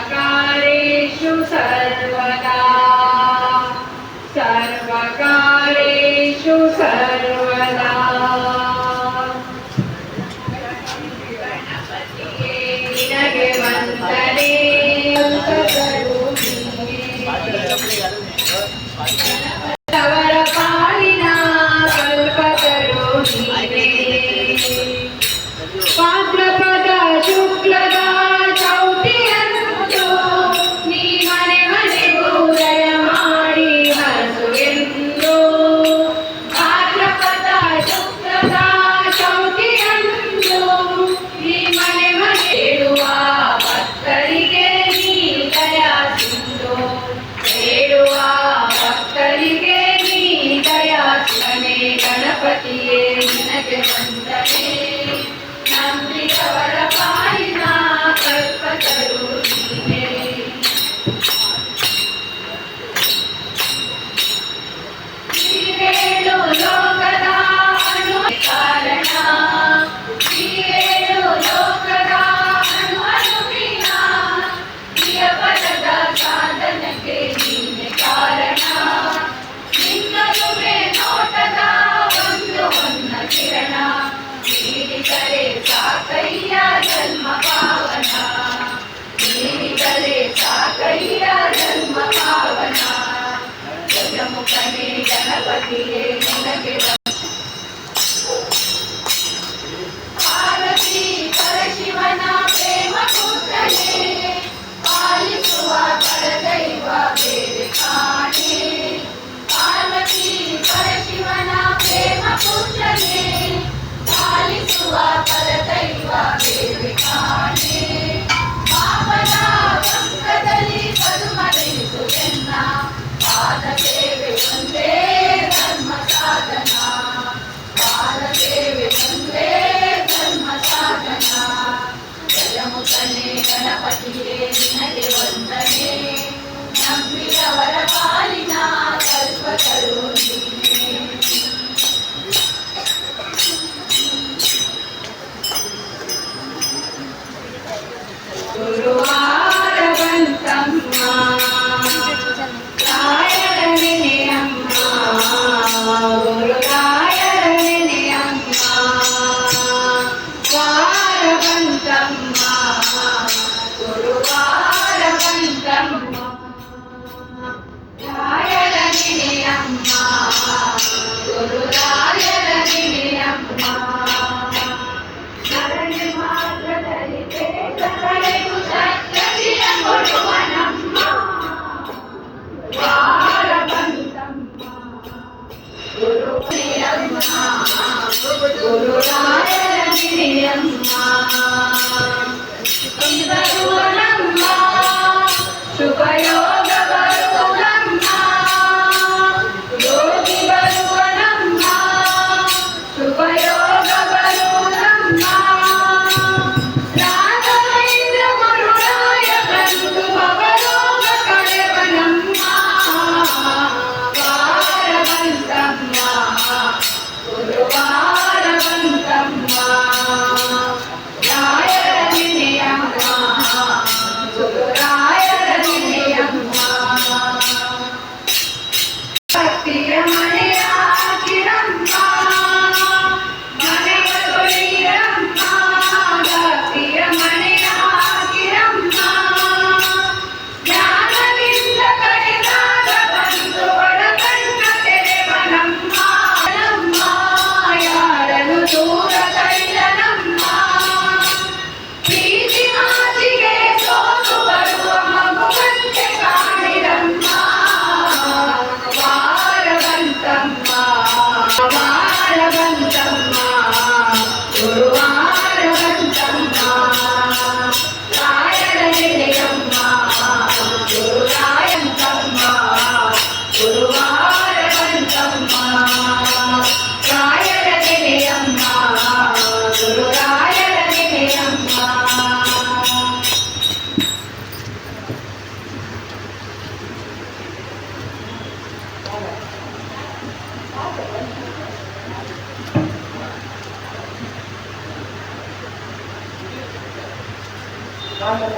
सर्वकारेषु सर्वदा सर्वकारेषु सर्वदा गणपतिये निनगे ವಂದನೆ ಅವರ ಪಾಲಿನ ಕಲ್ಪತರು ನೀವೇ ಭಾದ್ರಪದ ಶುಕ್ಲದ ಚೌತಿಯಂದು ನೀ ಮನೆ ಮನೆಗೂ ದಯ ಮಾಡಿ ಹಸುವೆಂದು ಭಾದ್ರಪದ ಶುಕ್ಲದ ಚೌತಿಯಂದು ನೀ ಮನೆ ಮನೆ ಹೇಳುವ ಭಕ್ತರಿಗೆ ನೀ ದಯ ಸಿಂಧು ಹೇಳುವ ಭಕ್ತರಿಗೆ ನೀ ದಯ ಸಿಂಧನೆ ಗಣಪತಿಯೇ ನಿನಗೆ ವಂದನೆ ನಂಬಿದವರ ಪಾಲಿನ ಕಲ್ಪತರು ನೀವೇ ನೀವೇಳು ಲೋಕದ ಅಣು ಕಾರಣ ನೀವೇಳು ಲೋಕದ ಅಣುವಿನ ಪ್ರಿಯಪದದ ಸಾಧನಕ್ಕೆ ನೀನೆ ಕಾರಣ ನಿನ್ನದುವೆ ನೋಟದ ಒಂದು ಕಿರಣ ನೀಡಿದರೆ ಸಾಕಯ್ಯ ಜನ್ಮ ಪಾವನ ನೀಡಿದರೆ ಸಾಕಯ್ಯ ಜನ್ಮ ಪಾವನ ಗಜಮುಖನೇ ಗಣಪತಿಯೇ ನಿನಗೆ ಪಾರ್ವತಿ ಪರಶಿವನ ಪ್ರೇಮ ಪುತ್ರನೇ ಪಾಲಿಸುವ ಪರದೈವ ಬೇರೆ ಕಾಣೆ ಪಾರ್ವತಿ ಪರಶಿವನ ಪ್ರೇಮ ಪುತ್ರನೇ ಪಾಲಿಸುವ ಪರದೈವ ಬೇರೆ ಕಾಣೆ ಪಾಪದ ಪಂಕದಲ್ಲಿ ಪದುಮರಿಸುವೆನ್ನ ಪಾದ ಸೇವೆ ಒಂದೇ ಧರ್ಮ ಸಾಧನ ಪಾದ ಸೇವೆ ಒಂದೇ ಧರ್ಮ ಸಾಧನ ಗಜಮುಖನೇ ಗಣಪತಿಯೇ ನಿನಗೆ ವಂದನೆ ನಂಬಿದವರ ಪಾಲಿನ ಕಲ್ಪತರು ನೀನೇ ಗುರುವಾರ ಬಂತಮ್ಮ ರಾಯರ ನೆನೆಯಮ್ಮ ಗುರುರಾಯರ ನೆನೆಯಮ್ಮ ವಾರ ಬಂತಮ್ಮ ಗುರುವಾರ ಬಂತಮ್ಮ ರಾಯರ ನೆನೆಯಮ್ಮ ಗುರುರಾಯರ ನೆನೆಯಮ್ಮ ಶರಣೆ ಮಾತ್ರದಲ್ಲಿ ಕಳೆದು ಸತ್ಯವಿಯ ಕೊಡುವ ನಮ್ಮ ವಾರ ಬಂತಮ್ಮ ಗುರುನೆಯಮ್ಮ ಗುರುರಾಯರ ನೆನೆಯಮ್ಮ ಬರುವ ನಮ್ಮ ಶುಭಯೋಗ ಬರುವ ನಮ್ಮ ಯೋಗಿ ಬರುವ ನಮ್ಮ ಶುಭಯೋಗ ಬರುವ ನಮ್ಮ ರಾಘವೇಂದ್ರ ಗುರುರಾಯ ಬಂದು ಅವರೋಗ ಕಳೆವ ನಮ್ಮ ವಾರ ಬಂತಮ್ಮ ಗುರುವಾರ ಬಂತಮ್ಮ ಮಾತಾಡ